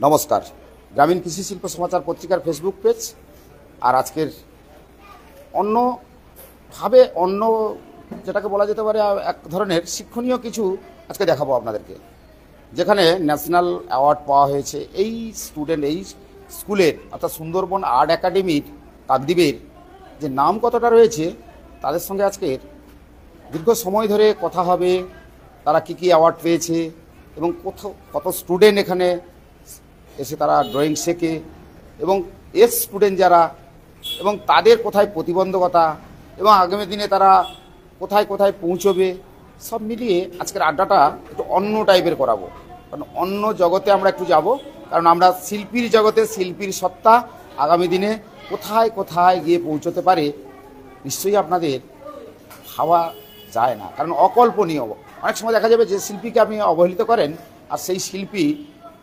নমস্কার। গ্রামীণ কৃষি শিল্প সমাচার পত্রিকার ফেসবুক পেজ আর আজকের অন্য যেটাকে বলা যেতে পারে এক ধরনের শিক্ষণীয় কিছু আজকে দেখাবো আপনাদেরকে, যেখানে ন্যাশনাল অ্যাওয়ার্ড পাওয়া হয়েছে এই স্কুলের অর্থাৎ সুন্দরবন আর্ট একাডেমির কাকদ্বীপের যে নাম কতটা রয়েছে তাদের সঙ্গে আজকের দীর্ঘ সময় ধরে কথা হবে। তারা কী কী অ্যাওয়ার্ড পেয়েছে এবং কত স্টুডেন্ট এখানে এসে তারা ড্রয়িং শেখে এবং স্টুডেন্ট যারা এবং তাদের কোথায় প্রতিবন্ধকতা এবং আগামী দিনে তারা কোথায় কোথায় পৌঁছবে, সব মিলিয়ে আজকের আড্ডাটা একটু অন্য টাইপের করাবো। কারণ অন্য জগতে আমরা একটু যাব, কারণ আমরা শিল্পীর জগতে শিল্পীর সত্তা আগামী দিনে কোথায় কোথায় গিয়ে পৌঁছতে পারে নিশ্চয়ই আপনাদের ভাবা যায় না, কারণ অকল্পনীয়। অনেক সময় দেখা যাবে যে শিল্পীকে আপনি অবহেলিত করেন আর সেই শিল্পী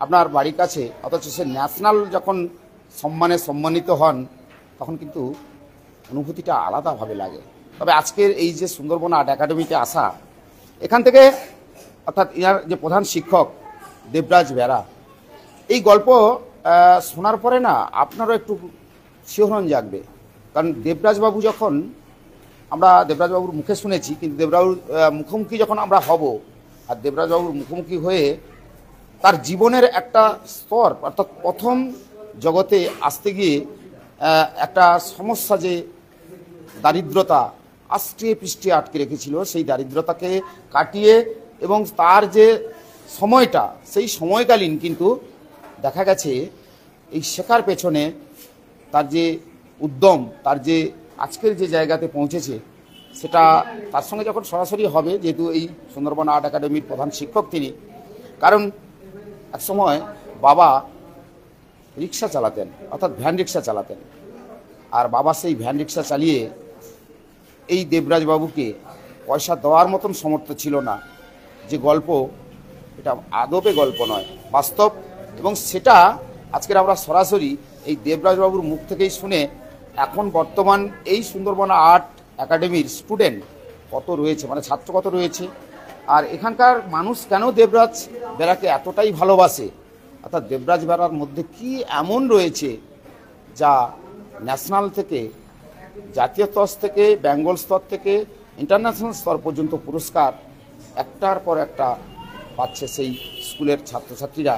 আপনার বাড়ির কাছে, অথচ সে ন্যাশনাল যখন সম্মানিত হন তখন কিন্তু অনুভূতিটা আলাদাভাবে লাগে। তবে আজকের এই যে সুন্দরবন আর্ট একাডেমিতে আসা, এখান থেকে অর্থাৎ ইনার যে প্রধান শিক্ষক দেবরাজ বেরা, এই গল্প শোনার পরে না আপনারও একটু শিহরণ জাগবে। কারণ দেবরাজবাবু যখন আমরা দেবরাজবাবুর মুখে শুনেছি, কিন্তু দেবরাজবাবুর মুখোমুখি যখন আমরা হব আর দেবরাজবাবুর মুখোমুখি হয়ে তার জীবনের একটা স্তর অর্থাৎ প্রথম জগতে আসতে গিয়ে একটা সমস্যা, যে দারিদ্রতা আষ্টে পৃষ্ঠে আটকে রেখেছিল, সেই দারিদ্রতাকে কাটিয়ে এবং তার যে সময়টা, সেই সময়কালীন কিন্তু দেখা গেছে এই শেখার পেছনে তার যে উদ্যম, তার যে আজকের যে জায়গাতে পৌঁছেছে, সেটা তার সঙ্গে যখন সরাসরি হবে, যেহেতু এই সুন্দরবন আর্ট একাডেমির প্রধান শিক্ষক তিনি। কারণ এক সময় বাবা রিক্সা চালাতেন, অর্থাৎ ভ্যান রিক্সা চালাতেন, আর বাবা সেই ভ্যান রিক্সা চালিয়ে এই দেবরাজবাবুকে পয়সা দেওয়ার মতন সমর্থ ছিল না। যে গল্প, এটা আদপে গল্প নয়, বাস্তব, এবং সেটা আজকের আমরা সরাসরি এই দেবরাজবাবুর মুখ থেকেই শুনে এখন বর্তমান এই সুন্দরবন আর্ট একাডেমির স্টুডেন্ট কত রয়েছে, মানে ছাত্র কত রয়েছে, আর এখানকার মানুষ কেন দেবরাজ বেরাকে এতটাই ভালোবাসে, অর্থাৎ দেবরাজ বেরার মধ্যে কি এমন রয়েছে যা ন্যাশনাল থেকে, জাতীয় স্তর থেকে, বেঙ্গল স্তর থেকে ইন্টারন্যাশনাল স্তর পর্যন্ত পুরস্কার একটার পর একটা পাচ্ছে সেই স্কুলের ছাত্রছাত্রীরা।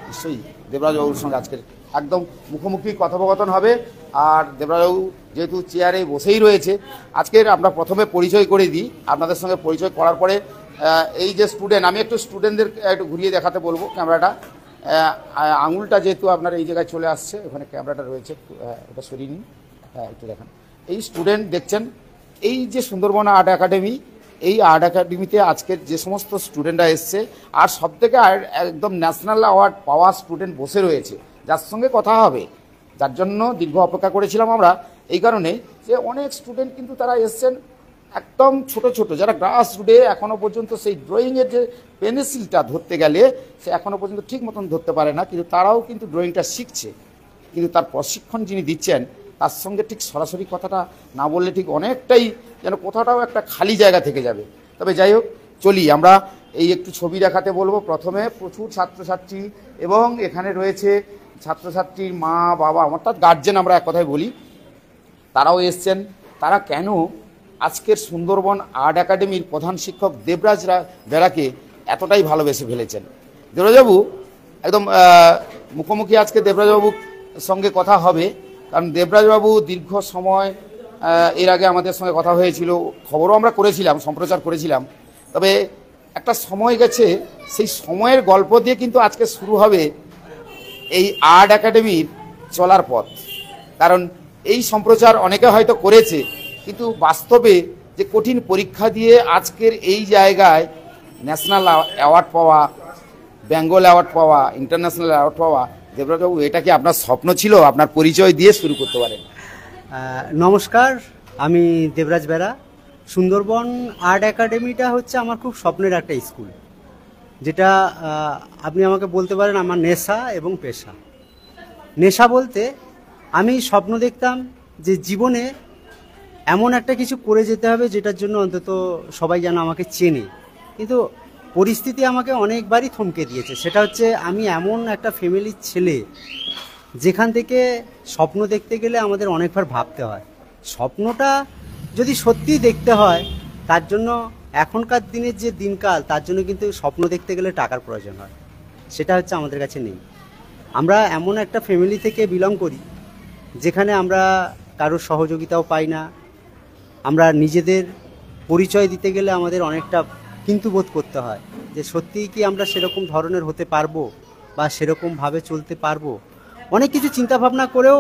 নিশ্চয়ই দেবরাজবাবুর সঙ্গে আজকের একদম মুখোমুখি কথোপকথন হবে। আর দেবরাজবাবু যেহেতু চেয়ারে বসেই রয়েছে, আজকের আমরা প্রথমে পরিচয় করে দিই। আপনাদের সঙ্গে পরিচয় করার পরে এই যে স্টুডেন্ট, আমি একটু স্টুডেন্টদের একটু ঘুরিয়ে দেখাতে বলবো ক্যামেরাটা। আঙুলটা যেহেতু আপনার এই জায়গায় চলে আসছে, ওখানে ক্যামেরাটা রয়েছে, ওটা সরিয়ে নিন, একটু দেখান। এই স্টুডেন্ট দেখছেন, এই যে সুন্দরবন আর্ট একাডেমি, এই আর্ট একাডেমিতে আজকের যে সমস্ত স্টুডেন্টরা এসছে, আর সবথেকে একদম ন্যাশনাল অ্যাওয়ার্ড পাওয়া স্টুডেন্ট বসে রয়েছে, যার সঙ্গে কথা হবে, যার জন্য দীর্ঘ অপেক্ষা করেছিলাম আমরা। এই কারণে যে অনেক স্টুডেন্ট কিন্তু তারা এসছেন একদম ছোট ছোট, যারা গ্রাস রুটে এখনও পর্যন্ত সেই ড্রয়িংয়ের যে পেন্সিলটা ধরতে গেলে সে এখনও পর্যন্ত ঠিক মতন ধরতে পারে না, কিন্তু তারাও কিন্তু ড্রয়িংটা শিখছে। কিন্তু তার প্রশিক্ষণ যিনি দিচ্ছেন তার সঙ্গে ঠিক সরাসরি কথাটা না বললে ঠিক অনেকটাই যেন কোথাটাও একটা খালি জায়গা থেকে যাবে। তবে যাই হোক, চলি আমরা এই একটু ছবি দেখাতে বলবো। প্রথমে প্রচুর ছাত্রছাত্রী এবং এখানে রয়েছে ছাত্রছাত্রীর মা বাবা, অর্থাৎ গার্জেন আমরা এক কথায় বলি, তারাও এসছেন। তারা কেন আজকের সুন্দরবন আর্ট একাডেমির প্রধান শিক্ষক দেবরাজ বেরাকে এতটাই ভালোবেসে ফেলেছেন। দেবরাজবাবু একদম মুখোমুখি আজকে দেবরাজবাবুর সঙ্গে কথা হবে, কারণ দেবরাজবাবু দীর্ঘ সময় এর আগে আমাদের সঙ্গে কথা হয়েছিল, খবরও আমরা করেছিলাম, সম্প্রচার করেছিলাম। তবে একটা সময় গেছে, সেই সময়ের গল্প দিয়ে কিন্তু আজকে শুরু হবে এই আর্ট একাডেমির চলার পথ। কারণ এই সম্প্রচার অনেকে হয়তো করেছে, কিন্তু বাস্তবে যে কঠিন পরীক্ষা দিয়ে আজকের এই জায়গায় ন্যাশনাল অ্যাওয়ার্ড পাওয়া, বেঙ্গল অ্যাওয়ার্ড পাওয়া, ইন্টারন্যাশনাল অ্যাওয়ার্ড পাওয়া, দেবরাজবাবু এটা কি আপনার স্বপ্ন ছিল? আপনার পরিচয় দিয়ে শুরু করতে পারেন। নমস্কার, আমি দেবরাজ বেরা। সুন্দরবন আর্ট একাডেমিটা হচ্ছে আমার খুব স্বপ্নের একটা স্কুল, যেটা আপনি আমাকে বলতে পারেন আমার নেশা এবং পেশা। নেশা বলতে আমি স্বপ্ন দেখতাম যে জীবনে এমন একটা কিছু করে যেতে হবে যেটার জন্য অন্তত সবাই যেন আমাকে চেনে। কিন্তু পরিস্থিতি আমাকে অনেকবারই থমকে দিয়েছে। সেটা হচ্ছে আমি এমন একটা ফ্যামিলির ছেলে যেখান থেকে স্বপ্ন দেখতে গেলে আমাদের অনেকবার ভাবতে হয়। স্বপ্নটা যদি সত্যি দেখতে হয় তার জন্য এখনকার দিনের যে দিনকাল, তার জন্য কিন্তু স্বপ্ন দেখতে গেলে টাকার প্রয়োজন হয়, সেটা হচ্ছে আমাদের কাছে নেই। আমরা এমন একটা ফ্যামিলি থেকে বিলং করি যেখানে আমরা কারোর সহযোগিতাও পাই না। আমরা নিজেদের পরিচয় দিতে গেলে আমাদের অনেকটা কিন্তু বোধ করতে হয় যে সত্যিই কি আমরা সেরকম ধরনের হতে পারবো বা সেরকমভাবে চলতে পারবো। অনেক কিছু চিন্তাভাবনা করেও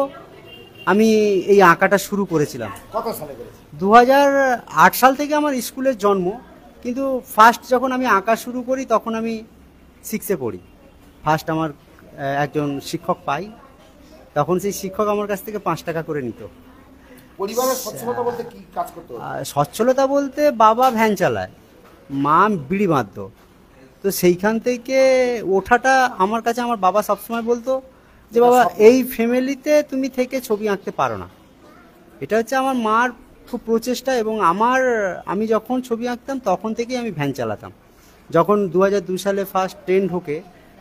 আমি এই আঁকাটা শুরু করেছিলাম। কত সালে করেছেন? 2008 সাল থেকে আমার স্কুলের জন্ম, কিন্তু ফার্স্ট যখন আমি আঁকা শুরু করি তখন আমি 6-এ পড়ি। ফার্স্ট আমার একজন শিক্ষক পাই, তখন সেই শিক্ষক আমার কাছ থেকে 5 টাকা করে নিত। পরিবারের সচ্ছলতা বলতে কি কাজ করতে হবে? সচ্ছলতা বলতে বাবা ভ্যান চালায়, মা বিড়ি বাঁধত। তো সেইখান থেকে ওঠাটা আমার কাছে, আমার বাবা সবসময় বলতো যে বাবা এই ফ্যামিলিতে তুমি থেকে ছবি আঁকতে পারো না। এটা হচ্ছে আমার মার খুব প্রচেষ্টা। এবং আমি যখন ছবি আঁকতাম তখন থেকেই আমি ভ্যান চালাতাম। যখন 2002 সালে ফার্স্ট ট্রেন ঢোকে,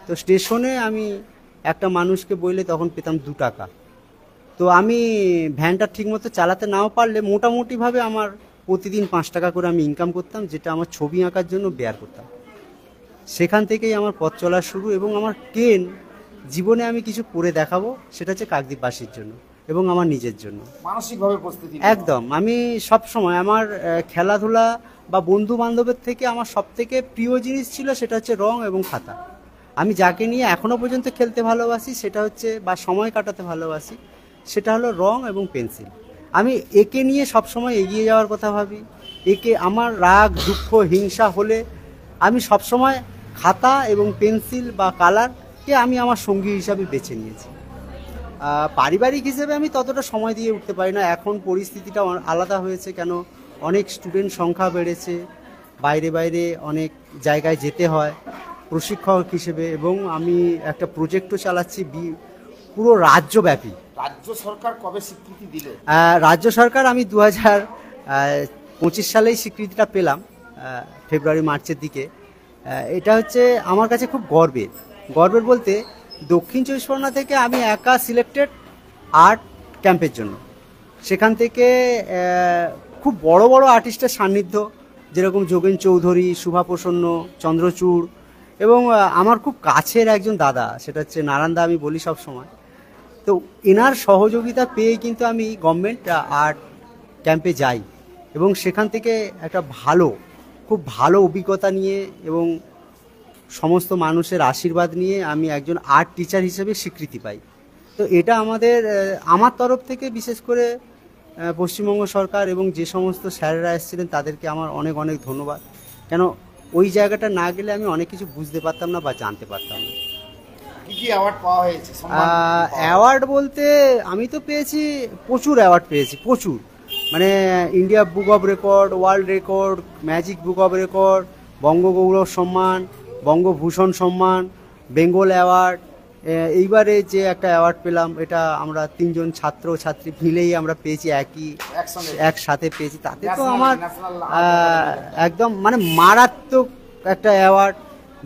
তো স্টেশনে আমি একটা মানুষকে বললে তখন পেতাম 2 টাকা। তো আমি ভ্যানটা ঠিকমতো চালাতে নাও পারলে মোটামুটিভাবে আমার প্রতিদিন 5 টাকা করে আমি ইনকাম করতাম, যেটা আমার ছবি আঁকার জন্য ব্যয় করতাম। সেখান থেকেই আমার পথ চলা শুরু। এবং আমার জীবনে আমি কিছু করে দেখাবো, সেটা হচ্ছে কাকদ্বীপবাসীর জন্য এবং আমার নিজের জন্য। মানসিকভাবে প্রস্তুতি একদম। আমি সব সময় আমার খেলাধুলা বা বন্ধু বান্ধবের থেকে আমার সব থেকে প্রিয় জিনিস ছিল সেটা হচ্ছে রং এবং খাতা। আমি যাকে নিয়ে এখনো পর্যন্ত খেলতে ভালোবাসি সেটা হচ্ছে, বা সময় কাটাতে ভালোবাসি, সেটা হলো রং এবং পেন্সিল। আমি একে নিয়ে সবসময় এগিয়ে যাওয়ার কথা ভাবি। আমার রাগ, দুঃখ, হিংসা হলে আমি সবসময় খাতা এবং পেন্সিল বা কালারকে আমি আমার সঙ্গী হিসাবে বেছে নিয়েছি। পারিবারিক হিসেবে আমি ততটা সময় দিয়ে উঠতে পারি না। এখন পরিস্থিতিটা আলাদা হয়েছে, কেন অনেক স্টুডেন্ট সংখ্যা বেড়েছে, বাইরে বাইরে অনেক জায়গায় যেতে হয় প্রশিক্ষক হিসেবে। এবং আমি একটা প্রজেক্টও চালাচ্ছি পুরো রাজ্যব্যাপী। রাজ্য সরকার কবে স্বীকৃতি দিল? রাজ্য সরকার আমি 2025 সালেই স্বীকৃতিটা পেলাম, ফেব্রুয়ারি মার্চের দিকে। এটা হচ্ছে আমার কাছে খুব গর্বের বলতে, দক্ষিণ 24 পরগনা থেকে আমি একা সিলেক্টেড আর্ট ক্যাম্পের জন্য। সেখান থেকে খুব বড় বড় আর্টিস্টের সান্নিধ্য, যেরকম যোগেন চৌধুরী, শুভাপ্রসন্ন, চন্দ্রচূড়, এবং আমার খুব কাছের একজন দাদা, সেটা হচ্ছে নারায়ণদা, আমি বলি সব সময়। তো এনার সহযোগিতা পেয়ে কিন্তু আমি গভর্নমেন্ট আর্ট ক্যাম্পে যাই এবং সেখান থেকে একটা খুব ভালো অভিজ্ঞতা নিয়ে এবং সমস্ত মানুষের আশীর্বাদ নিয়ে আমি একজন আর্ট টিচার হিসেবে স্বীকৃতি পাই। তো এটা আমার তরফ থেকে বিশেষ করে পশ্চিমবঙ্গ সরকার এবং যে সমস্ত স্যারেরা এসেছিলেন তাদেরকে আমার অনেক অনেক ধন্যবাদ। কেন ওই জায়গাটা না গেলে আমি অনেক কিছু বুঝতে পারতাম না বা জানতে পারতাম না। কি অ্যাওয়ার্ড পাওয়া হয়েছে? অ্যাওয়ার্ড বলতে আমি তো পেয়েছি, প্রচুর অ্যাওয়ার্ড পেয়েছি, প্রচুর। মানে India book of record, world record, magic book of record, বঙ্গগৌরব সম্মান, বঙ্গভূষণ সম্মান, বেঙ্গল অ্যাওয়ার্ড। এইবারে যে একটা অ্যাওয়ার্ড পেলাম, এটা আমরা 3জন ছাত্রছাত্রী মিলেই আমরা পেয়েছি, একসাথে পেয়েছি। তাতে তো আমার একদম মানে মারাত্মক একটা অ্যাওয়ার্ড,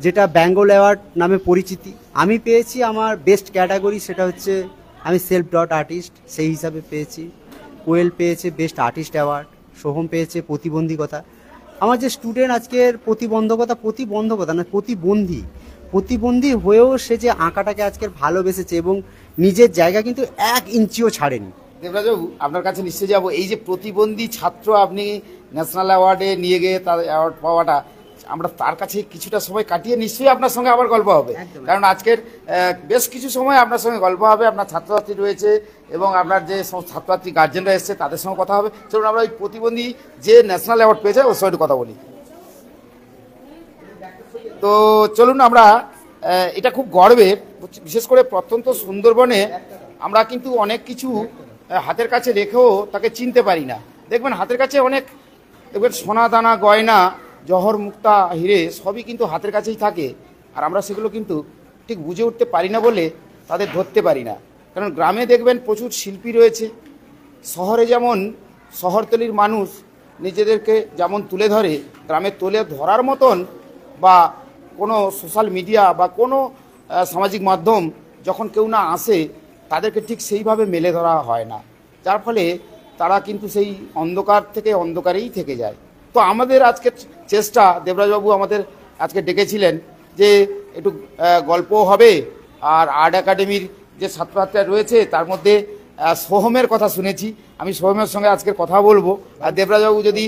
যেটা বেঙ্গল অ্যাওয়ার্ড নামে পরিচিতি। আমি পেয়েছি আমার বেস্ট ক্যাটাগরি, সেটা হচ্ছে আমি সেলফ ডট আর্টিস্ট, সেই হিসাবে পেয়েছি। কোয়েল পেয়েছে বেস্ট আর্টিস্ট অ্যাওয়ার্ড, সোহম পেয়েছে প্রতিবন্ধকতা। আমার যে স্টুডেন্ট আজকের প্রতিবন্ধী হয়েও সে যে আঁকাটাকে আজকের ভালোবেসেছে এবং নিজের জায়গা কিন্তু 1 ইঞ্চিও ছাড়েনি। দেবরাজবাবু, আপনার কাছে নিশ্চয়ই যাবো, এই যে প্রতিবন্ধী ছাত্র আপনি ন্যাশনাল অ্যাওয়ার্ডে নিয়ে গিয়ে তার অ্যাওয়ার্ড পাওয়াটা, আমরা তার কাছে কিছুটা সময় কাটিয়ে নিশ্চয়ই আপনার সঙ্গে আবার গল্প হবে। কারণ আজকের বেশ কিছু সময় আপনার সঙ্গে গল্প হবে, আপনার ছাত্রছাত্রী রয়েছে এবং আপনার যে ছাত্রছাত্রী গার্জেনরা এসছে তাদের সঙ্গে কথা হবে। চলুন আমরা ওই প্রতিবন্ধী যে ন্যাশনাল অ্যাওয়ার্ড পেয়েছে ওর সঙ্গে কথা বলি। তো চলুন আমরা, এটা খুব গর্বের, বিশেষ করে প্রত্যন্ত সুন্দরবনে আমরা কিন্তু অনেক কিছু হাতের কাছে রেখেও তাকে চিনতে পারি না। দেখবেন হাতের কাছে দেখবেন সোনা দানা গয়না, জহর মুক্তা হিরে সবই কিন্তু হাতের কাছেই থাকে, আর আমরা সেগুলো কিন্তু ঠিক বুঝে উঠতে পারি না বলে তাদের ধরতে পারি না। কারণ গ্রামে দেখবেন প্রচুর শিল্পী রয়েছে, শহরে যেমন শহরতলির মানুষ নিজেদেরকে যেমন তুলে ধরে, গ্রামে তুলে ধরার মতন বা কোনো সোশ্যাল মিডিয়া বা কোনো সামাজিক মাধ্যম যখন কেউ না আসে তাদেরকে ঠিক সেইভাবে মেলে ধরা হয় না, যার ফলে তারা কিন্তু সেই অন্ধকার থেকে অন্ধকারেই থেকে যায়। তো আমাদের আজকে চেষ্টা, দেবরাজবাবু আমাদের আজকে ডেকেছিলেন যে একটু গল্পও হবে, আর আর্ট একাডেমির যে ছাত্রছাত্রীরা রয়েছে তার মধ্যে সোহমের কথা শুনেছি, আমি সোহমের সঙ্গে আজকে কথা বলবো। আর দেবরাজবাবু যদি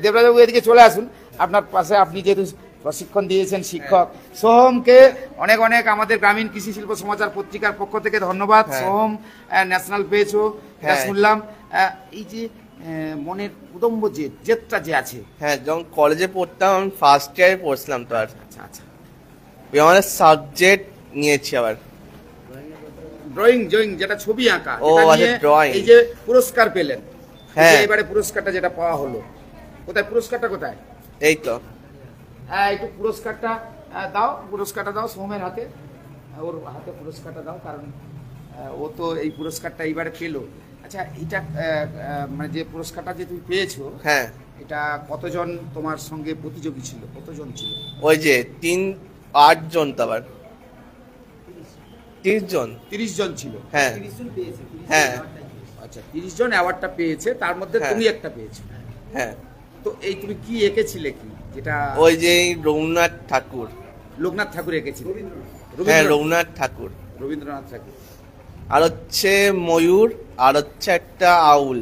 দেবরাজবাবু এদিকে চলে আসুন, আপনার পাশে, আপনি যেহেতু প্রশিক্ষণ দিয়েছেন শিক্ষক। সোহমকে অনেক অনেক আমাদের গ্রামীণ কৃষি শিল্প সমাচার পত্রিকার পক্ষ থেকে ধন্যবাদ। সোহম ন্যাশনাল পেয়েছো, এটা শুনলাম। এই যে মনের উদম্ব জেদটা যে আছে। হ্যাঁ, যখন কলেজে পড়তাম আমি ফার্স্ট ইয়ারে পড়ছিলাম, তো আর আচ্ছা আচ্ছা, ওই আমাদের সাবজেক্ট নিয়েছি আবার ড্রয়িং যেটা ছবি আঁকা, ও যেটা আচ্ছা, নিয়ে drawing। এই যে পুরস্কার পেলেন, হ্যাঁ। এবারে পুরস্কারটা যেটা পাওয়া হলো, কোথায় পুরস্কারটা কোথায়? এই তো একটু পুরস্কারটা দাও সোহমের হাতে, ওর হাতে পুরস্কারটা দাও, কারণ ও তো এই পুরস্কারটা এইবারে পেলো। আচ্ছা, এটা মানে যে পুরস্কারটা যে তুমি পেয়েছো, হ্যাঁ, এটা কতজন তোমার সঙ্গে প্রতিযোগী ছিল, কতজন ছিল? ওই যে 8 জন, তো আবার 30 জন। 30 জন ছিল। হ্যাঁ হ্যাঁ আচ্ছা, 30 জন অ্যাওয়ার্ডটা পেয়েছে, তার মধ্যে হ্যাঁ। তুমি একটা পেয়েছো। হ্যাঁ, তো এই তুমি কি এঁকেছিলে, কি যেটা? ওই যে রঘুনাথ ঠাকুর। লোকনাথ ঠাকুর এঁকেছিল। হ্যাঁ, রঘুনাথ ঠাকুর, রবীন্দ্রনাথ ঠাকুর। আর হচ্ছে ময়ূর, আর হচ্ছে একটা আউল।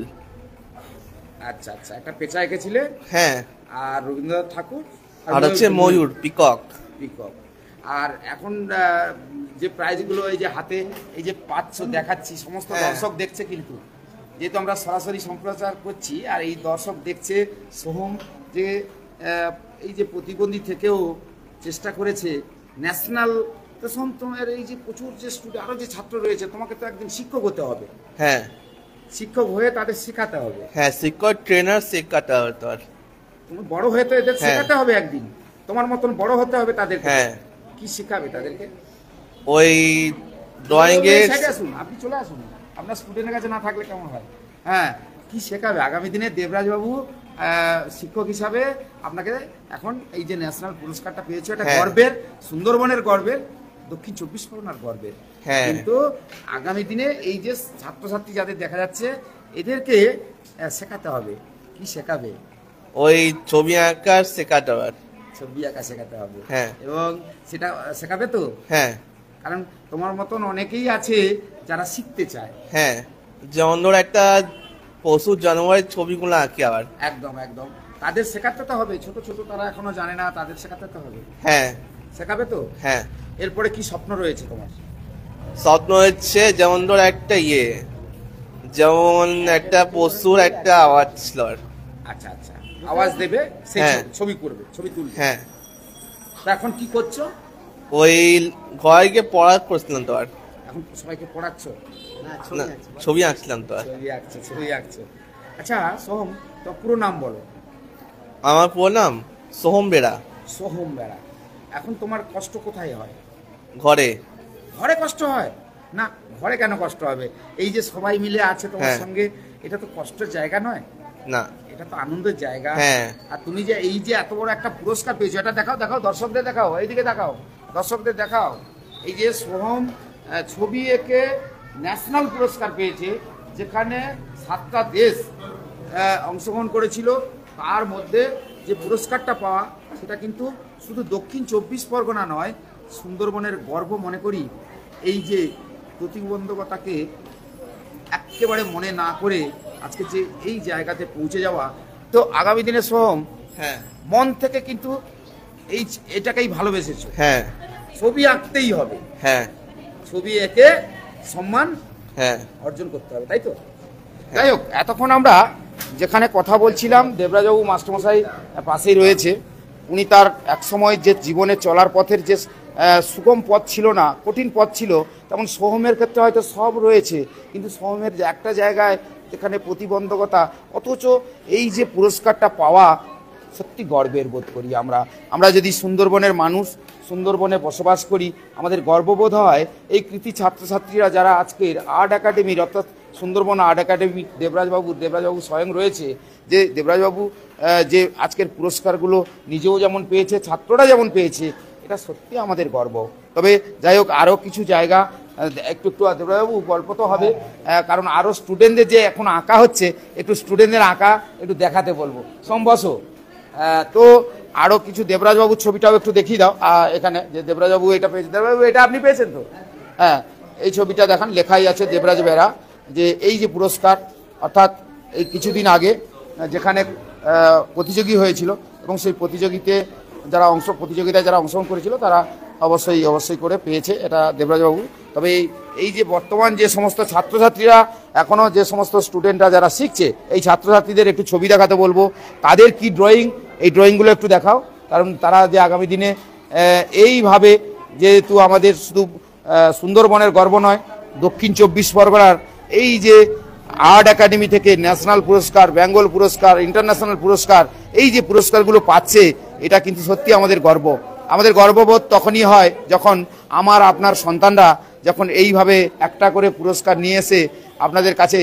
আচ্ছা আচ্ছা, একটা পেঁচা এঁকেছিলে, হ্যাঁ, আর রবীন্দ্রনাথ ঠাকুর, আর হচ্ছে ময়ূর, পিকক। পিকক। আর এখন যে প্রাইজগুলো এই যে হাতে এই যে পাচ্ছ, দেখাচ্ছি, সমস্ত হ্যাঁ। দর্শক দেখছে, কিন্তু যেহেতু আমরা সরাসরি সম্প্রচার করছি আর এই দর্শক দেখছে, সোহম যে এই যে প্রতিবন্ধী থেকেও চেষ্টা করেছে ন্যাশনাল। তো সোহম, তোমার এই যে প্রচুর যে স্টুডেন্ট, আরো যে ছাত্র রয়েছে, তোমাকে তো একদিন শিক্ষক হতে হবে। হ্যাঁ শিক্ষক হয়ে তাদের শেখাতে হবে। হ্যাঁ, শিক্ষক ট্রেনার শেখাতে হবে তো আর। তুমি বড় হয়ে তো এদের হ্যাঁ। শেখাতে হবে একদিন, তোমার মতন বড় হতে হবে তাদেরকে। হ্যাঁ, কি শেখাবে তাদেরকে? ওই ড্রয়িং এর। আসুন, আপনি চলে আসুন, আপনার স্টুডেন্টের কাছে না থাকলে কেমন হয়? হ্যাঁ, কি শেখাবে আগামী দিনে দেবরাজবাবু শিক্ষক হিসাবে আপনাকে? এখন এই যে ন্যাশনাল পুরস্কারটা পেয়েছো, এটা হ্যাঁ। গর্বের, সুন্দরবনের গর্বের, দক্ষিণ 24 পরগনার গর্বের। হ্যাঁ। কিন্তু আগামী দিনে এই যে ছাত্রছাত্রী যাদের দেখা যাচ্ছে, এদেরকে শেখাতে হবে। কি শেখাবে? ওই ছবি আঁকা শেখাতে হবে। ছবি আঁকা শেখাতে হবে। হ্যাঁ। এবং সেটা শেখাবে তো, হ্যাঁ কারণ তোমার মতন অনেকেই আছে যারা শিখতে চায়। হ্যাঁ, যেমন ধর একটা পশু জানোয়ারের ছবিগুলো আঁকি আবার। একদম একদম, তাদের শেখাতে তো হবে, ছোট ছোট তারা এখনো জানে না, তাদের শেখাতে তো হবে। হ্যাঁ শেখাবে তো। হ্যাঁ, এরপরে কি স্বপ্ন রয়েছে তোমার? স্বপ্ন হচ্ছে যেমন ধর একটা যেমন একটা পশুর একটা আওয়াজ ছিল আর। আচ্ছা আচ্ছা, আওয়াজ দেবে, সেই হ্যাঁ। ছবি করবে, ছবি তুলবে। হ্যাঁ, তা এখন কি করছো? ওই ঘরে গিয়ে পড়া করছিলাম তো আর। এখন সবাইকে পড়াচ্ছ? না, না, ছবি আঁকছিলাম তো আর। ছবি আঁকছো। আচ্ছা সোহম, তো পুরো নাম বলো। আমার পুরো নাম সোহম বেরা। সোহম বেড়া। এখন তোমার কষ্ট কোথায় হয়? ঘরে। ঘরে কষ্ট হয় না? ঘরে কেন কষ্ট হবে? এই যে সবাই মিলে আছে তোমার হ্যাঁ। সঙ্গে, এটা তো কষ্টের জায়গা নয়, না। এটা তো আনন্দের জায়গা। হ্যাঁ। আর তুমি যে এই যে এত বড় একটা পুরস্কার পেয়েছো, এটা দেখাও, দেখাও দর্শকদের, দেখাও, এইদিকে দেখাও, দর্শকদের দেখাও। এই যে সোহম ছবি এঁকে ন্যাশনাল পুরস্কার পেয়েছে, যেখানে 7টা দেশ অংশগ্রহণ করেছিল, তার মধ্যে যে পুরস্কারটা পাওয়া, সেটা কিন্তু শুধু দক্ষিণ 24 পরগনা নয়, সুন্দরবনের গর্ব মনে করি। এই যে প্রতিবন্ধকতাকে একেবারে মনে না করে আজকে যে এই জায়গাতে পৌঁছে যাওয়া, তো আগামী দিনে সোহম হ্যাঁ মন থেকে কিন্তু এটাকেই ভালোবেসেছো। হ্যাঁ ছবি আঁকতেই হবে, হ্যাঁ ছবি এঁকে সম্মান হ্যাঁ অর্জন করতে হবে, তাই তো? যাই হোক, এতক্ষণ আমরা যেখানে কথা বলছিলাম, দেবরাজবাবু মাস্টারমশাই পাশেই রয়েছে। উনি তার একসময় যে জীবনে চলার পথের যে সুগম পথ ছিল না, কঠিন পথ ছিল, তেমন সোহমের ক্ষেত্রে হয়তো সব রয়েছে, কিন্তু সোহমের যে একটা জায়গায় যেখানে প্রতিবন্ধকতা, অথচ এই যে পুরস্কারটা পাওয়া, সত্যি গর্বের বোধ করি আমরা যদি সুন্দরবনের মানুষ, সুন্দরবনে বসবাস করি, আমাদের গর্ববোধ হয়। এই কৃতি ছাত্রছাত্রীরা যারা আজকের আর্ট একাডেমির, অর্থাৎ সুন্দরবন আর্ট একাডেমি, দেবরাজবাবু স্বয়ং রয়েছে, যে দেবরাজবাবু যে আজকের পুরস্কারগুলো নিজেও যেমন পেয়েছে, ছাত্ররা যেমন পেয়েছে, এটা সত্যি আমাদের গর্ব। তবে যাই হোক, আরও কিছু জায়গা একটু একটু দেবরাজবাবু গল্প তো হবে, কারণ আরও স্টুডেন্টদের যে এখন আঁকা হচ্ছে, একটু স্টুডেন্টদের আঁকা একটু দেখাতে বলবো। সম্বস তো আরও কিছু দেবরাজবাবুর ছবিটাও একটু দেখিয়ে দাও এখানে, যে দেবরাজবাবু এটা পেয়েছে। দেবরাজবাবু এটা আপনি পেয়েছেন তো? হ্যাঁ, এই ছবিটা দেখান, লেখাই আছে দেবরাজ বেরা, যে এই যে পুরস্কার, অর্থাৎ এই কিছুদিন আগে যেখানে প্রতিযোগী হয়েছিল এবং সেই প্রতিযোগিতায় যারা অংশগ্রহণ করেছিল তারা অবশ্যই করে পেয়েছে এটা দেবরাজবাবু। তবে এই যে বর্তমান যে সমস্ত ছাত্রছাত্রীরা, এখনও যে সমস্ত স্টুডেন্টরা যারা শিখছে, এই ছাত্রছাত্রীদের একটু ছবি দেখাতে বলবো, তাদের কি ড্রয়িং, এই ড্রয়িংগুলো একটু দেখাও। কারণ তারা যে আগামী দিনে এইভাবে, যেহেতু আমাদের শুধু সুন্দরবনের গর্ব নয়, দক্ষিণ 24 পরগনার এই যে আর্ট একাডেমি থেকে ন্যাশনাল পুরস্কার, বেঙ্গল পুরস্কার, ইন্টারন্যাশনাল পুরস্কার, এই যে পুরস্কারগুলো পাচ্ছে, এটা কিন্তু সত্যি আমাদের গর্ব। আমাদের গর্ববোধ তখনই হয় যখন আমার আপনার সন্তানরা যখন এইভাবে একটা করে পুরস্কার নিয়ে এসে আপনাদের কাছে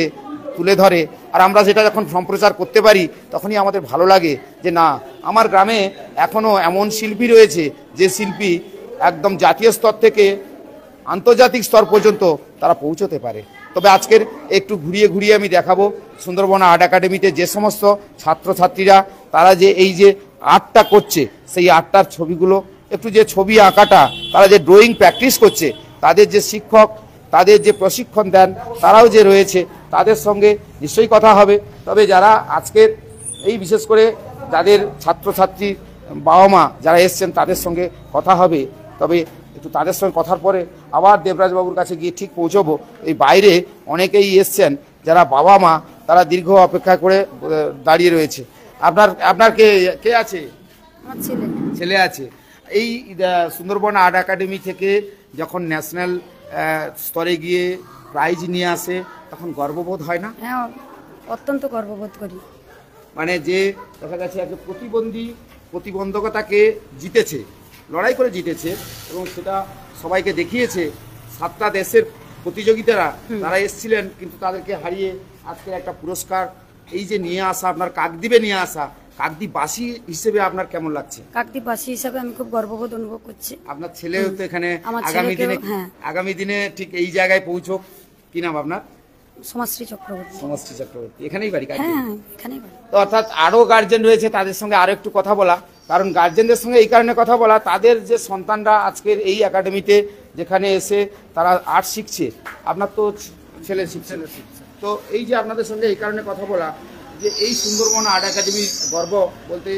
তুলে ধরে, আর আমরা সেটা যখন সম্প্রচার করতে পারি, তখনই আমাদের ভালো লাগে যে না, আমার গ্রামে এখনও এমন শিল্পী রয়েছে যে শিল্পী একদম জাতীয় স্তর থেকে আন্তর্জাতিক স্তর পর্যন্ত তারা পৌঁছতে পারে। তবে আজকের একটু ঘুরিয়ে আমি দেখাবো সুন্দরবন আর্ট একাডেমিতে যে সমস্ত ছাত্রছাত্রীরা তারা যে এই যে আর্টটা করছে, সেই আর্টটার ছবিগুলো, একটু যে ছবি আঁকাটা, তারা যে ড্রয়িং প্র্যাকটিস করছে, তাদের যে শিক্ষক, তাদের যে প্রশিক্ষণ দেন, তারাও যে রয়েছে, তাদের সঙ্গে নিশ্চয়ই কথা হবে। তবে যারা আজকের এই বিশেষ করে যাদের ছাত্রছাত্রী বাবা মা যারা এসছেন, তাদের সঙ্গে কথা হবে। তবে একটু তাদের সঙ্গে কথার পরে আবার দেবরাজবাবুর কাছে গিয়ে ঠিক পৌঁছবো। এই বাইরে অনেকেই এসছেন যারা বাবা মা, তারা দীর্ঘ অপেক্ষা করে দাঁড়িয়ে রয়েছে। আপনার কে আছে? আমার ছেলে আছে। এই সুন্দরবন আর্ট একাডেমি থেকে যখন ন্যাশনাল স্তরে গিয়ে প্রাইজ নিয়ে আসে, তখন গর্ববোধ হয় না? হ্যাঁ, অত্যন্ত গর্ববোধ করি। মানে যে দেখা গেছে একটা প্রতিবন্ধকতাকে জিতেছে, লড়াই করে জিতেছে, এবং সেটা সবাইকে দেখিয়েছে। 7টা দেশের প্রতিযোগিতারা তারা এসেছিলেন, কিন্তু তাদেরকে হারিয়ে আজকের একটা পুরস্কার এই যে নিয়ে আসা, আপনার কাকদ্বীপে নিয়ে আসা, কাকদ্বীপবাসী হিসেবে আপনার কেমন লাগছে? কাকদ্বীপবাসী হিসাবে আমি খুব গর্ববোধ অনুভব করছি। আপনার ছেলেও তো এখানে আমার আগামী দিনে ঠিক এই জায়গায় পৌঁছক। কি নাম আপনার? সমাজশ্রী চক্রবর্তী। সমাজশ্রী চক্রবর্তী। এখানেই বাড়ি? হ্যাঁ, এখানেই বাড়ি। তো অর্থাৎ আরো গার্জেন রয়েছে, তাদের সঙ্গে আরো একটু কথা বলা, কারণ গার্জেনদের সঙ্গে এই কারণে কথা বলা, তাদের যে সন্তানরা আজকের এই একাডেমিতে যেখানে এসে তারা আর্ট শিখছে, আপনার তো ছেলে শিখছে, তো এই যে আপনাদের সঙ্গে এই কারণে কথা বলা, যে এই সুন্দরবন আর্ট একাডেমির গর্ব বলতে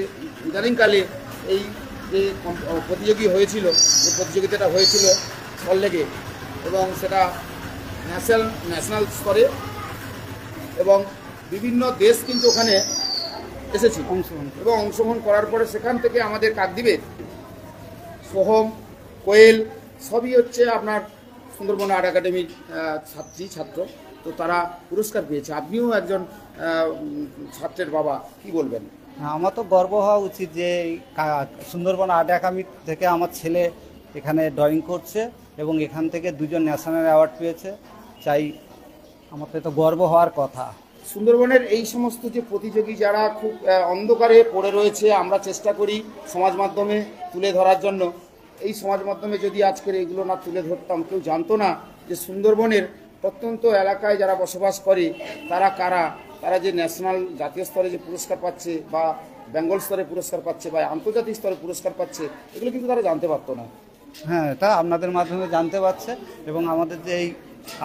ইদানিংকালে এই যে প্রতিযোগিতাটা হয়েছিল সল্টলেকে, এবং সেটা ন্যাশনাল স্তরে, এবং বিভিন্ন দেশ কিন্তু ওখানে এসেছিল এবং অংশগ্রহণ করার পরে সেখান থেকে আমাদের কাকদ্বীপের সোহম, কোয়েল সবই হচ্ছে আপনার সুন্দরবন আর্ট একাডেমির ছাত্র, তো তারা পুরস্কার পেয়েছে। আপনিও একজন ছাত্রের বাবা, কি বলবেন? আমার তো গর্ব হওয়া উচিত যে সুন্দরবন আর্ট একাডেমি থেকে আমার ছেলে এখানে ড্রয়িং করছে এবং এখান থেকে 2জন ন্যাশনাল অ্যাওয়ার্ড পেয়েছে। চাই আমার তো গর্ব হওয়ার কথা। সুন্দরবনের এই সমস্ত যে প্রতিযোগী যারা খুব অন্ধকারে পড়ে রয়েছে, আমরা চেষ্টা করি সমাজ মাধ্যমে তুলে ধরার জন্য। এই সমাজ মাধ্যমে যদি আজকের এইগুলো না তুলে ধরতাম, কেউ জানতো না যে সুন্দরবনের প্রত্যন্ত এলাকায় যারা বসবাস করে তারা কারা, তারা যে ন্যাশনাল জাতীয় স্তরে যে পুরস্কার পাচ্ছে, বা বেঙ্গল স্তরে পুরস্কার পাচ্ছে, বা আন্তর্জাতিক স্তরে পুরস্কার পাচ্ছে, এগুলো কিন্তু তারা জানতে পারতো না। হ্যাঁ, এটা আপনাদের মাধ্যমে জানতে পারছে। এবং আমাদের যে এই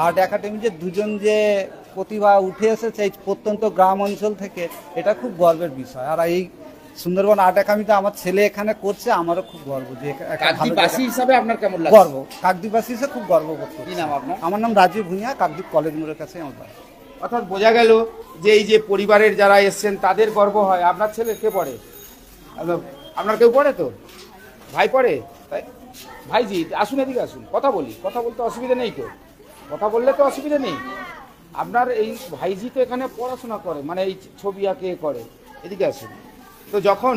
আর্ট একাডেমি যে 2জন যে প্রতিভা উঠে এসেছে এই প্রত্যন্ত গ্রাম অঞ্চল থেকে, এটা খুব গর্বের বিষয়। আর এই সুন্দরবন আর্ট একাডেমিতে আমার ছেলে এখানে করছে, আমারও খুব গর্ব। যে কাকদ্বীপবাসী হিসাবে আপনার কেমন লাগে? গর্ব, কাকদ্বীপবাসী হিসেবে খুব গর্ব বোধ করি। কি নাম আপনার? আমার নাম রাজীব ভূঁইয়া, কাকদ্বীপ কলেজ মোড়ের কাছে আমার বাড়ি। অর্থাৎ বোঝা গেল যে এই যে পরিবারের যারা এসছেন তাদের গর্ব হয়। আপনার ছেলে কে পড়ে? আপনার কেউ পড়ে? তো ভাই পড়ে? তাই ভাইজি আসুন, এদিকে আসুন, কথা বলি। কথা বলতে অসুবিধা নেই তো? কথা বললে তো অসুবিধা নেই। আপনার এই ভাইজি তো এখানে পড়াশোনা করে, মানে এই ছবি আঁকে করে। এদিকে আসুন। তো যখন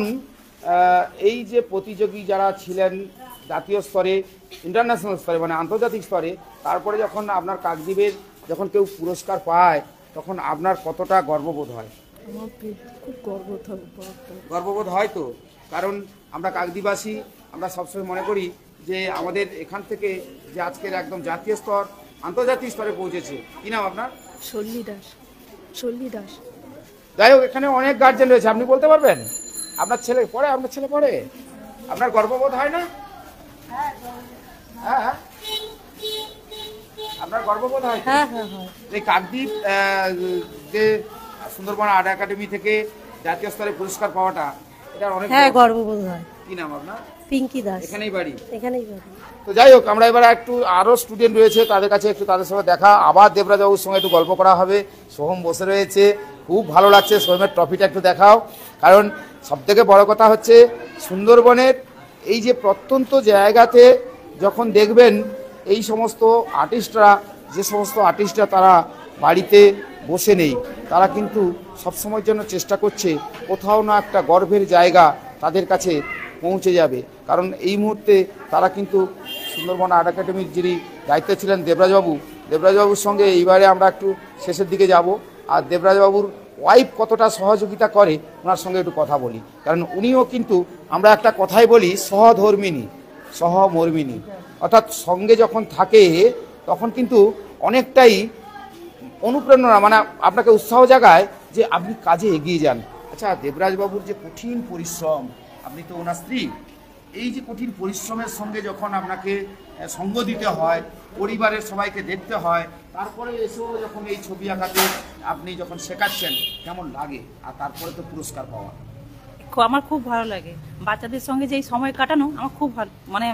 এই যে প্রতিযোগী যারা ছিলেন জাতীয় স্তরে, ইন্টারন্যাশনাল স্তরে, মানে আন্তর্জাতিক স্তরে, তারপরে যখন আপনার কাকদ্বীপের যখন কেউ পুরস্কার পায়, তখন আপনার কতটা গর্ববোধ হয়? আমার খুব গর্ববোধ হয় তো, কারণ আমরা কাকদ্বীপবাসী, আমরা সবসময় মনে করি যে আমাদের এখান থেকে যে আজকের একদম জাতীয় স্তর আন্তর্জাতিক স্তরে পৌঁছেছে। কি নাম আপনার? শল্যী দাস। যাই হোক, এখানে অনেক গার্জেন রয়েছে, আপনি বলতে পারবেন আপনার ছেলে পড়ে? আপনার ছেলে পড়ে? আপনার গর্ববোধ হয় না? হ্যাঁ, আপনার গর্ববোধ হয়? হ্যাঁ। এই কাকদ্বীপ যে সুন্দরবন আর্ট একাডেমি থেকে জাতীয় স্তরে পুরস্কার পাওয়াটা, এটা অনেক গর্ববোধ হয়। কি নাম আপনার? পিঙ্কি দাস। এখানেই বাড়ি? এখানেই বাড়ি। তো যাই হোক, আমরা এবার একটু আরো স্টুডেন্ট রয়েছে, তাদের কাছে একটু তাদের সঙ্গে দেখা, আবার দেবরাজ বাবুর সঙ্গে একটু গল্প করা হবে। সোহম বসে রয়েছে, খুব ভালো লাগছে। সোহমের ট্রফিটা একটু দেখাও, কারণ সব থেকে বড় কথা হচ্ছে সুন্দরবনের এই যে প্রত্যন্ত জায়গাতে যখন দেখবেন এই সমস্ত আর্টিস্টরা, যে সমস্ত আর্টিস্টরা তারা বাড়িতে বসে নেই, তারা কিন্তু সবসময়ের জন্য চেষ্টা করছে কোথাও না একটা গর্বের জায়গা তাদের কাছে পৌঁছে যাবে। কারণ এই মুহূর্তে তারা কিন্তু সুন্দরবন আর্ট একাডেমির যিনি দায়িত্বে ছিলেন দেবরাজবাবুর সঙ্গে এইবারে আমরা একটু শেষের দিকে যাব। আর দেবরাজবাবুর ওয়াইফ কতটা সহযোগিতা করে ওনার সঙ্গে একটু কথা বলি, কারণ উনিও কিন্তু, আমরা একটা কথাই বলি, সহমর্মিনী, অর্থাৎ সঙ্গে যখন থাকে তখন কিন্তু অনেকটাই অনুপ্রেরণা, মানে আপনাকে উৎসাহ জাগায় যে আপনি কাজে এগিয়ে যান। আচ্ছা, দেবরাজবাবুর যে কঠিন পরিশ্রম, আপনি তো ওনার স্ত্রী, এই যে কঠিন পরিশ্রমের সঙ্গে যখন আপনাকে সঙ্গ দিতে হয়, পরিবারের সবাইকে দেখতে হয়, তারপরে এসেও যখন এই ছবি আঁকাতে আপনি যখন শেখাচ্ছেন, কেমন লাগে? আর তারপরে তো পুরস্কার পাওয়া, আমার খুব ভালো লাগে। বাচ্চাদের সঙ্গে যে সময় কাটানো আমার খুব ভালো, মানে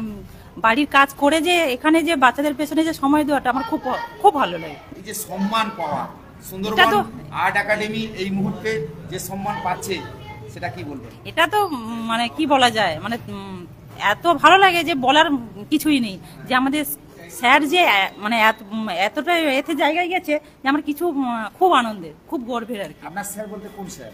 বাড়ির কাজ করে যে এখানে যে বাচ্চাদের পেছনে যে সময় দেওয়াটা আমার খুব খুব ভালো লাগে। এই যে সম্মান পাওয়া, সুন্দরবন আর্ট একাডেমি এই মুহূর্তে যে সম্মান পাচ্ছে, সেটা কি বলবেন? এটা তো মানে কি বলা যায়, মানে এত ভালো লাগে যে বলার কিছুই নেই। যে আমাদের স্যার যে মানে এতটা এতে জায়গায় গেছে যে আমার কিছু খুব আনন্দের, খুব গর্বের আর কি। আপনার স্যার বলতে কোন স্যার?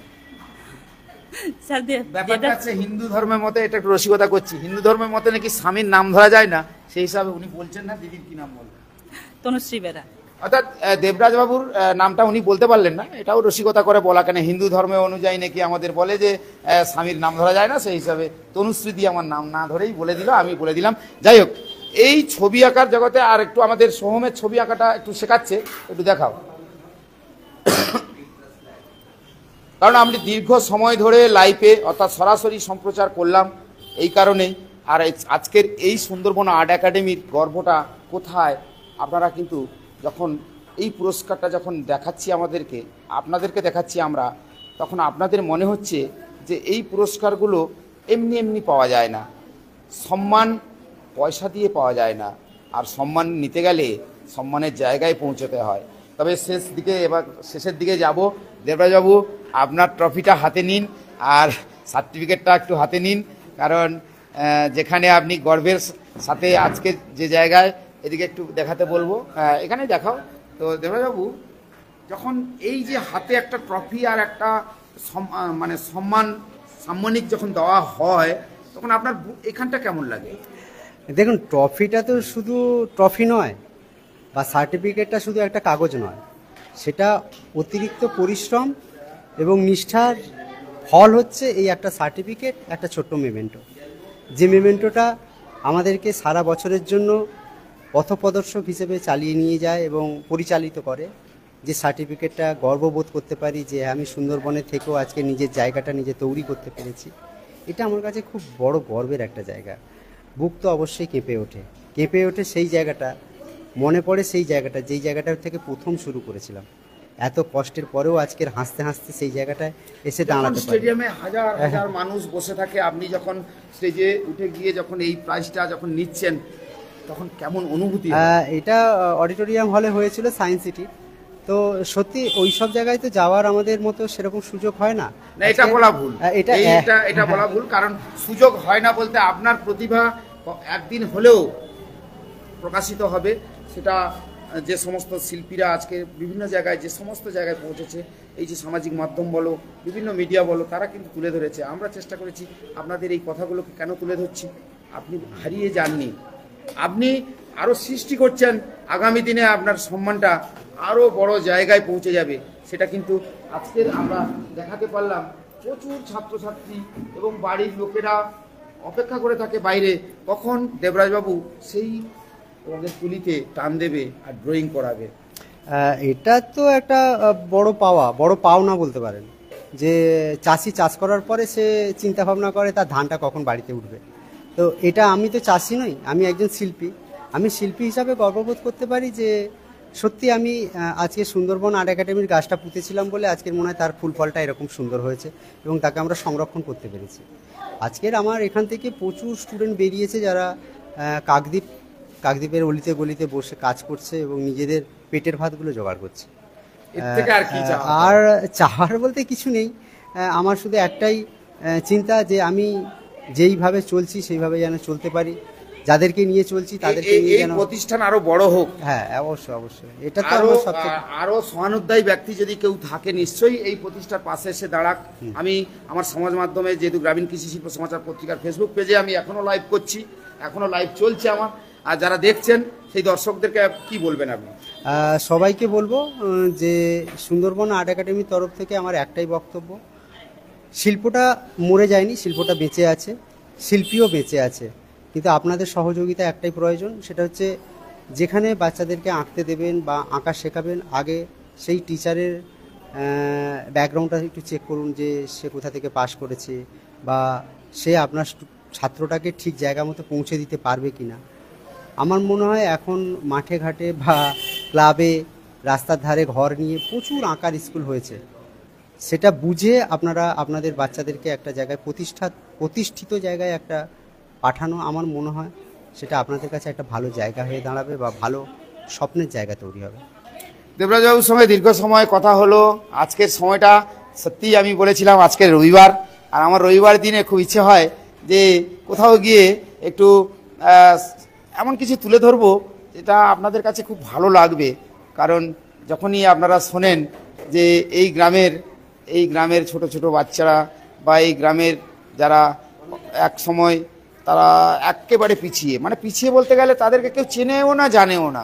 স্যার ব্যাপারটা হচ্ছে হিন্দু ধর্মের মতে, এটা একটু রসিকতা করছি, হিন্দু ধর্মের মতে নাকি স্বামীর নাম ধরা যায় না, সেই হিসাবে উনি বলছেন না দিদির কি নাম বলবেন? তনুশ্রী বেরা। অর্থাৎ দেবরাজ বাবুর নামটা উনি বলতে পারলেন না, এটাও রসিকতা করে বলা, কেন হিন্দু ধর্মের অনুযায়ী নাকি আমাদের বলে যে স্বামীর নাম ধরা যায় না, সেই হিসাবে তনুশ্রী দিয়ে আমার নাম না ধরেই বলে দিল, আমি বলে দিলাম। যাই হোক, এই ছবি আঁকার জগতে আর একটু আমাদের সোহমের ছবি আঁকাটা একটু শেখাচ্ছে, একটু দেখাও। কারণ আমি দীর্ঘ সময় ধরে লাইভে অর্থাৎ সরাসরি সম্প্রচার করলাম এই কারণেই। আর আজকের এই সুন্দরবন আর্ট একাডেমির গর্বটা কোথায়, আপনারা কিন্তু যখন এই পুরস্কারটা যখন দেখাচ্ছি আপনাদেরকে দেখাচ্ছি আমরা, তখন আপনাদের মনে হচ্ছে যে এই পুরস্কারগুলো এমনি এমনি পাওয়া যায় না, সম্মান পয়সা দিয়ে পাওয়া যায় না, আর সম্মান নিতে গেলে সম্মানের জায়গায় পৌঁছতে হয়। তবে শেষের দিকে যাব। দেবরাজবাবু, আপনার ট্রফিটা হাতে নিন আর সার্টিফিকেটটা একটু হাতে নিন, কারণ যেখানে আপনি গর্বের সাথে আজকে যে জায়গায়, এদিকে একটু দেখাতে বলবো, এখানে দেখাও তো। দেবরাজবাবু, যখন এই যে হাতে একটা ট্রফি আর একটা মানে সাম্মানিক যখন দেওয়া হয়, তখন আপনার এখানটা কেমন লাগে? দেখুন, ট্রফিটা তো শুধু ট্রফি নয়, বা সার্টিফিকেটটা শুধু একটা কাগজ নয়, সেটা অতিরিক্ত পরিশ্রম এবং নিষ্ঠার ফল হচ্ছে এই একটা সার্টিফিকেট, একটা ছোট্ট মেমেন্টো। যে মেমেন্টোটা আমাদেরকে সারা বছরের জন্য পথপ্রদর্শক হিসেবে চালিয়ে নিয়ে যায় এবং পরিচালিত করে। যে সার্টিফিকেটটা গর্ববোধ করতে পারি যে আমি সুন্দরবনের থেকেও আজকে নিজের জায়গাটা নিজে তৈরি করতে পেরেছি, এটা আমার কাছে খুব বড় গর্বের একটা জায়গা। বুক তো অবশ্যই কেঁপে ওঠে সেই জায়গাটা, মনে পড়ে সেই জায়গাটা, যেই জায়গাটার থেকে প্রথম শুরু করেছিলাম। এত কষ্টের পরেও আজকের হাসতে হাসতে সেই জায়গাটায় এসে দাঁড়াতে পারি। স্টেডিয়ামে হাজার হাজার মানুষ বসে থাকে, আপনি যখন স্টেজে উঠে গিয়ে যখন এই প্রাইজটা যখন নিচ্ছেন, তখন কেমন অনুভূতি? এটা অডিটোরিয়াম হলে হয়েছিল, সায়েন্স সিটি। তো সত্যি ওই সব জায়গায় তো যাওয়ার আমাদের মতো সেরকম সুযোগ হয় না। এটা বলা ভুল, এটা বলা ভুল, কারণ সুযোগ হয় না বলতে আপনার প্রতিভা একদিন হলেও প্রকাশিত হবে। সেটা যে সমস্ত শিল্পীরা আজকে বিভিন্ন জায়গায়, যে সমস্ত জায়গায় পৌঁছেছে, এই যে সামাজিক মাধ্যম বলো, বিভিন্ন মিডিয়া বলো, তারা কিন্তু তুলে ধরেছে। আমরা চেষ্টা করেছি আপনাদের এই কথাগুলোকে কেন তুলে ধরছি, আপনি হারিয়ে যাননি, আপনি আরও সৃষ্টি করছেন। আগামী দিনে আপনার সম্মানটা আরও বড় জায়গায় পৌঁছে যাবে, সেটা কিন্তু আজকের আমরা দেখাতে পারলাম প্রচুর ছাত্রছাত্রী এবং বাড়ির লোকেরা অপেক্ষা করে থাকে বাইরে, কখন দেবরাজবাবু সেই ওদের তুলিতে টান দেবে আর ড্রয়িং করাবে। এটা তো একটা বড় পাওনা বলতে পারেন, যে চাষি চাষ করার পরে সে চিন্তা ভাবনা করে তার ধানটা কখন বাড়িতে উঠবে। তো এটা, আমি তো চাষি নই, আমি একজন শিল্পী। আমি শিল্পী হিসাবে গর্ববোধ করতে পারি যে সত্যি আমি আজকে সুন্দরবন আর্ট একাডেমির গাছটা পুঁতেছিলাম বলে আজকের মনে হয় তার ফুল ফলটা এরকম সুন্দর হয়েছে এবং তাকে আমরা সংরক্ষণ করতে পেরেছি। আজকের আমার এখান থেকে প্রচুর স্টুডেন্ট বেরিয়েছে যারা কাকদ্বীপের অলিতে গলিতে বসে কাজ করছে এবং নিজেদের পেটের ভাতগুলো জোগাড় করছে। এর থেকে আর কি চাওয়া? আর চাওয়ার বলতে কিছু নেই, আমার শুধু একটাই চিন্তা যে আমি যেইভাবে চলছি সেইভাবে যেন চলতে পারি, যাদেরকে নিয়ে চলছি তাদেরকে নিয়ে এই যেন প্রতিষ্ঠান আরো বড় হোক। হ্যাঁ, অবশ্যই এটা তো আমার সবচেয়ে আরো সহানুদ্দায়ী ব্যক্তি যদি কেউ থাকে নিশ্চয়ই এই প্রতিষ্ঠার পাশে এসে দাঁড়াক। আমি আমার সমাজ মাধ্যমে, যেহেতু গ্রামীণ কৃষি শিল্প সমাচার পত্রিকার ফেসবুক পেজে আমি এখনো লাইভ করছি, এখনো লাইভ চলছে আমার, আর যারা দেখছেন সেই দর্শকদেরকে কি বলবেন আপনি? সবাইকে বলবো যে সুন্দরবন আর্ট একাডেমির তরফ থেকে আমার একটাই বক্তব্য, শিল্পটা মরে যায়নি, শিল্পটা বেঁচে আছে, শিল্পীও বেঁচে আছে, কিন্তু আপনাদের সহযোগিতা একটাই প্রয়োজন, সেটা হচ্ছে যেখানে বাচ্চাদেরকে আঁকতে দেবেন বা আঁকা শেখাবেন, আগে সেই টিচারের ব্যাকগ্রাউন্ডটা একটু চেক করুন যে সে কোথা থেকে পাশ করেছে বা সে আপনার ছাত্রটাকে ঠিক জায়গা মতো পৌঁছে দিতে পারবে কি না। আমার মনে হয় এখন মাঠে ঘাটে বা ক্লাবে, রাস্তার ধারে ঘর নিয়ে প্রচুর আঁকার স্কুল হয়েছে, সেটা বুঝে আপনারা আপনাদের বাচ্চাদেরকে একটা জায়গায় প্রতিষ্ঠিত জায়গায় একটা পাঠানো, আমার মনে হয় সেটা আপনাদের কাছে একটা ভালো জায়গা হয়ে দাঁড়াবে বা ভালো স্বপ্নের জায়গা তৈরি হবে। দেবরাজবাবুর সঙ্গে দীর্ঘ সময় কথা হলো। আজকের সময়টা সত্যিই আমি বলেছিলাম আজকের রবিবার, আর আমার রবিবার দিনে খুব ইচ্ছে হয় যে কোথাও গিয়ে একটু এমন কিছু তুলে ধরবো যেটা আপনাদের কাছে খুব ভালো লাগবে। কারণ যখনই আপনারা শোনেন যে এই গ্রামের ছোট ছোট বাচ্চারা বা এই গ্রামের যারা এক সময় তারা একেবারে পিছিয়ে বলতে গেলে তাদেরকে কেউ চেনেও না, জানেও না।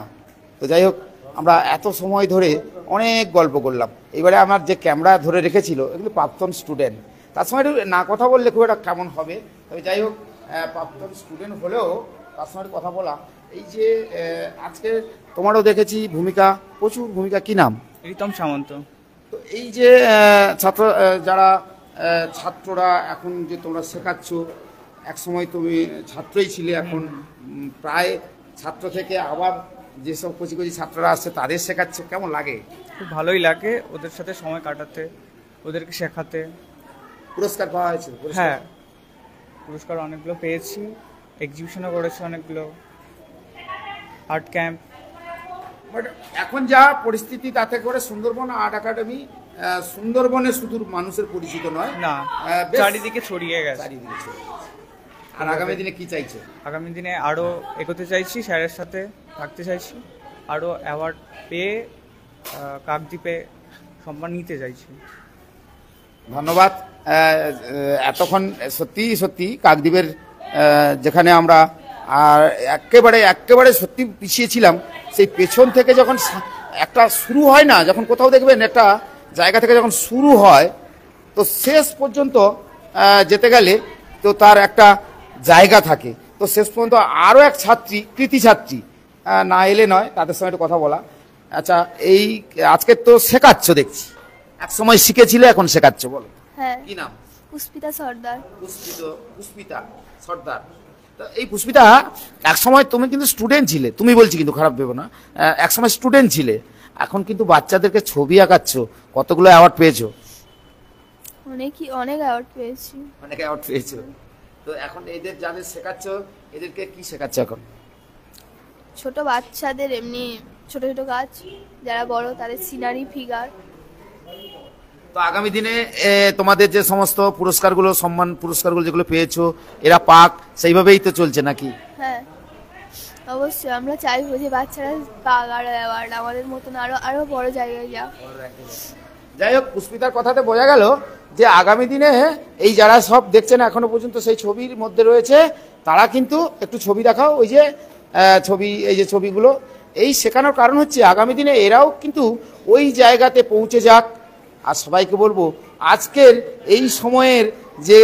তো যাই হোক, আমরা এত সময় ধরে অনেক গল্প করলাম। এবারে আমার যে ক্যামেরা ধরে রেখেছিল এগুলো প্রাক্তন স্টুডেন্ট, তার সঙ্গে একটু না কথা বললে খুব একটা কেমন হবে। তবে যাই হোক, প্রাক্তন স্টুডেন্ট হলেও তার সঙ্গে কথা বলা। এই যে আজকে তোমারও দেখেছি প্রচুর ভূমিকা, কি নাম? রিতম সামন্ত। তো এই যে ছাত্ররা এখন যে তোমরা শেখাচ্ছ, এক সময় তুমি ছাত্রই ছিলে, এখন প্রায় ছাত্র থেকে আবার যেসব কচি ছাত্ররা আসছে তাদের শেখাচ্ছ, কেমন লাগে? খুব ভালোই লাগে ওদের সাথে সময় কাটাতে, ওদেরকে শেখাতে। পুরস্কার পাওয়া হয়েছে? হ্যাঁ, পুরস্কার অনেকগুলো পেয়েছি, এক্সিবিশনও করেছি অনেকগুলো, আর্ট ক্যাম্প। বাট এখন যা পরিস্থিতি তাতে করে সুন্দরবন আর্ট একাডেমি সুন্দরবনে শুধু মানুষের পরিচিত নয়, না, চারিদিকে ছড়িয়ে গেছে। আর আগামী দিনে কি চাইছো? আগামী দিনে আরো এগোতে চাইছি, স্যারের সাথে থাকতে চাইছি, আরো অ্যাওয়ার্ড পেয়ে কাকদ্বীপে সম্মান নিতে চাইছি। ধন্যবাদ। এতক্ষণ সত্যি কাকদ্বীপের যেখানে আমরা আর একেবারে সত্যি পিছিয়ে ছিলাম, সেই পেছন থেকে যখন একটা শুরু হয় না, যখন কোথাও দেখবেন একটা জায়গা থেকে যখন শুরু হয় তো শেষ পর্যন্ত যেতে গেলে তো তার একটা জায়গা থাকে। তো শেষ পর্যন্ত আরও এক কৃতি ছাত্রী না এলে নয়, তাদের সঙ্গে একটু কথা বলা। আচ্ছা, এই আজকে তো শেখাচ্ছ দেখছি, এক সময় শিখেছিলে এখন শেখাচ্ছ, বলো হ্যাঁ, কি নাম? পুষ্পিতা সর্দার। পুষ্পিতা সর্দার। তো এই পুষ্পিতা, এক সময় তুমি কিন্তু স্টুডেন্ট ছিলে, তুমি বলছি কিন্তু খারাপ ভেবো না, এক সময় স্টুডেন্ট ছিলে, এখন কিন্তু বাচ্চাদেরকে ছবি আঁকাচ্ছ, কতগুলো অ্যাওয়ার্ড পেয়েছো? অনেক অ্যাওয়ার্ড পেয়েছি। অনেক অ্যাওয়ার্ড পেয়েছো। তো এখন এদের যাদের শেখাচ্ছ, এদেরকে কি শেখাচ্ছ এখন? ছোট বাচ্চাদের এমনি ছোট ছোট কাজ, যারা বড় তাদের সিনারি, ফিগার। তো আগামী দিনে তোমাদের যে সমস্ত সম্মান পুরস্কারগুলো যেগুলো পেয়েছো, এরা পাক, সেইভাবেই তো চলছে নাকি? হ্যাঁ, অবশ্যই আমরা চাইবো যে বাচ্চারা পাক আরো অ্যাওয়ার্ড, আমাদের মতন আরো বড় জায়গায় যাক। যাই হোক, পুষ্পিতার কথাতে বোঝা গেল যে আগামী দিনে এই যারা সব দেখছেন এখনো পর্যন্ত সেই ছবির মধ্যে রয়েছে, তারা কিন্তু একটু ছবি দেখাও, ওই যে এই যে ছবিগুলো, এই শেখানোর কারণ হচ্ছে আগামী দিনে এরাও কিন্তু ওই জায়গাতে পৌঁছে যাক, আর সবাইকে বলবো আজকের এই সময়ের যে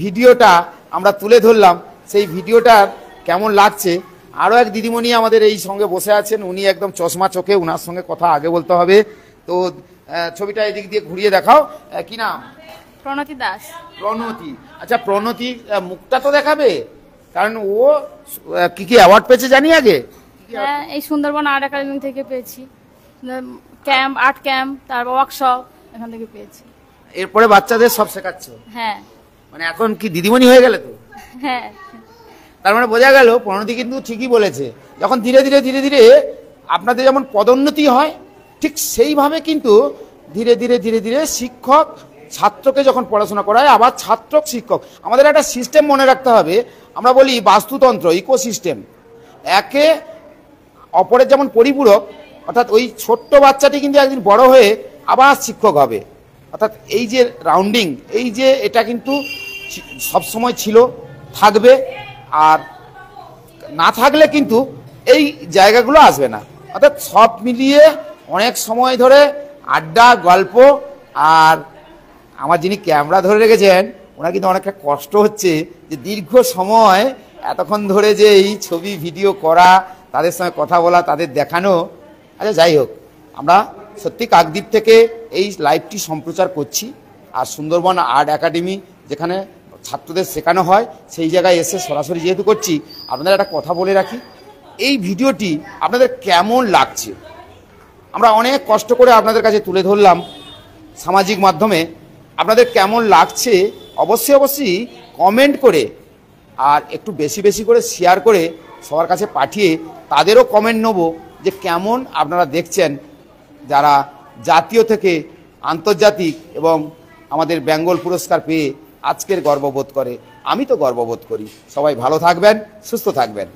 ভিডিওটা আমরা তুলে ধরলাম সেই ভিডিওটার কেমন লাগছে। আরও এক দিদিমণি আমাদের এই সঙ্গে বসে আছেন, উনি একদম চশমা চোখে, ওনার সঙ্গে কথা আগে বলতে হবে। তো ছবিটা এদিক দিয়ে ঘুরিয়ে দেখাও। কি নাম? প্রণতি দাস। প্রণতি। আচ্ছা প্রণতি, মুখটা তো দেখাবে, কারণ ও কি কি অ্যাওয়ার্ড পেয়েছে জানি আগে। হ্যাঁ, এই সুন্দরবন আর্ট একাডেমি থেকে পেয়েছি, ক্যাম্প, আর্ট ক্যাম্প, তারপর ওয়ার্কশপ এখান থেকে পেয়েছি। এরপরে বাচ্চাদের সব শেখাচ্ছ? হ্যাঁ। মানে এখন কি দিদিমণি হয়ে গেলে তো? হ্যাঁ। তার মানে বোঝা গেল প্রণতি কিন্তু ঠিকই বলেছে, যখন ধীরে ধীরে ধীরে ধীরে আপনাদের যেমন পদোন্নতি হয়, ঠিক সেইভাবে কিন্তু ধীরে ধীরে ধীরে ধীরে শিক্ষক ছাত্রকে যখন পড়াশোনা করায়, আবার ছাত্র শিক্ষক, আমাদের একটা সিস্টেম মনে রাখতে হবে। আমরা বলি বাস্তুতন্ত্র, ইকোসিস্টেম, একে অপরের যেমন পরিপূরক, অর্থাৎ ওই ছোট্ট বাচ্চাটি কিন্তু একদিন বড় হয়ে আবার শিক্ষক হবে। অর্থাৎ এই যে রাউন্ডিং, এই যে এটা কিন্তু সবসময় ছিল, থাকবে, আর না থাকলে কিন্তু এই জায়গাগুলো আসবে না। অর্থাৎ সব মিলিয়ে অনেক সময় ধরে আড্ডা, গল্প, আর আমার যিনি ক্যামেরা ধরে রেখেছেন ওনার কিন্তু অনেকটা কষ্ট হচ্ছে যে দীর্ঘ সময় এতক্ষণ ধরে যে এই ছবি ভিডিও করা, তাদের সঙ্গে কথা বলা, তাদের দেখানো। আচ্ছা যাই হোক, আমরা সত্যি কাকদ্বীপ থেকে এই লাইভটি সম্প্রচার করছি, আর সুন্দরবন আর্ট একাডেমি যেখানে ছাত্রদের শেখানো হয় সেই জায়গায় এসে সরাসরি যেহেতু করছি, আপনাদের একটা কথা বলে রাখি, এই ভিডিওটি আপনাদের কেমন লাগছে আমরা অনেক কষ্ট করে আপনাদের কাছে তুলে ধরলাম সামাজিক মাধ্যমে। আপনাদের কেমন লাগছে অবশ্যই অবশ্যই কমেন্ট করে, আর একটু বেশি বেশি করে শেয়ার করে সবার কাছে পাঠিয়ে তাদেরও কমেন্ট নেব যে কেমন আপনারা দেখছেন, যারা জাতীয় থেকে আন্তর্জাতিক এবং আমাদের বেঙ্গল পুরস্কার পেয়ে আজকের গর্ববোধ করে। আমি তো গর্ববোধ করি। সবাই ভালো থাকবেন, সুস্থ থাকবেন।